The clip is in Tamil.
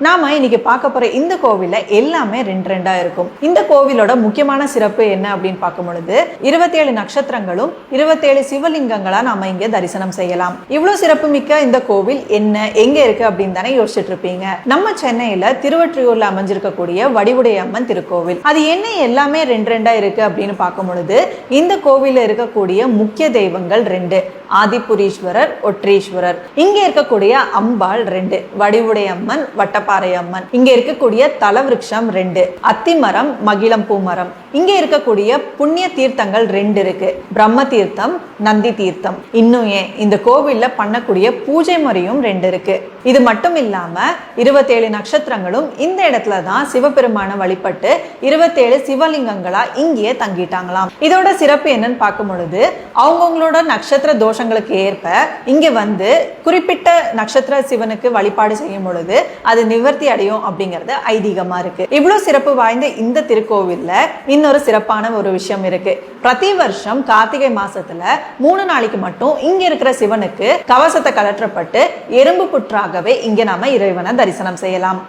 நாம இன்னைக்கு பார்க்க போற இந்த கோவில்ல எல்லாமே ரெண்டு ரெண்டா இருக்கும். இந்த கோவிலோட முக்கியமான சிறப்பு என்ன அப்படின்னு பார்க்கும் பொழுது 27 நட்சத்திரங்களும் 27 சிவலிங்கங்களா நாம இங்க தரிசனம் செய்யலாம். இவ்வளவு சிறப்பு மிக்க இந்த கோவில் என்ன, எங்க இருக்கு அப்படின்னு தானே யோசிச்சுட்டு இருப்பீங்க. நம்ம சென்னையில திருவொற்றியூர்ல அமைஞ்சிருக்கக்கூடிய வடிவுடையம்மன் திருக்கோவில். அது என்ன எல்லாமே ரெண்டு ரெண்டா இருக்கு அப்படின்னு பார்க்கும் பொழுது இந்த கோவில்ல இருக்கக்கூடிய முக்கிய தெய்வங்கள் ரெண்டு, ஆதிபுரீஸ்வரர், ஒற்றீஸ்வரர். இங்க இருக்கக்கூடிய அம்பாள் ரெண்டு, வடிவுடையம்மன், வட்டப்பாறை அம்மன். இங்க இருக்கக்கூடிய தலவிருட்சம் ரெண்டு, அத்திமரம், மகிழம் பூமரம். இங்க இருக்கக்கூடிய புண்ணிய தீர்த்தங்கள் ரெண்டு இருக்கு, பிரம்ம தீர்த்தம், நந்தி தீர்த்தம். இன்னும் ஏன் இந்த கோவில்ல பண்ணக்கூடிய பூஜை முறையும் ரெண்டு இருக்கு. இது மட்டும் இல்லாம 27 நட்சத்திரங்களும் இந்த இடத்துல தான் சிவபெருமான வழிபட்டு 27 சிவலிங்கங்களா இங்கேயே தங்கிட்டாங்களாம். இதோட சிறப்பு என்னன்னு பார்க்கும் பொழுது அவங்கவுங்களோட நட்சத்திர தோஷங்களுக்கு ஏற்ப இங்க வந்து குறிப்பிட்ட நட்சத்திர சிவனுக்கு வழிபாடு செய்யும் பொழுது அது நிவர்த்தி அடையும் அப்படிங்கிறது ஐதீகமா இருக்கு. இவ்வளவு சிறப்பு வாய்ந்த இந்த திருக்கோவில்ல இன்னொரு சிறப்பான ஒரு விஷயம் இருக்கு. பிரதி வருஷம் கார்த்திகை மாசத்துல 3 நாளைக்கு மட்டும் இங்க இருக்கிற சிவனுக்கு கவசத்தை கலற்றப்பட்டு எறும்பு புற்றாகவே இங்க நாம இறைவனை தரிசனம் செய்யலாம்.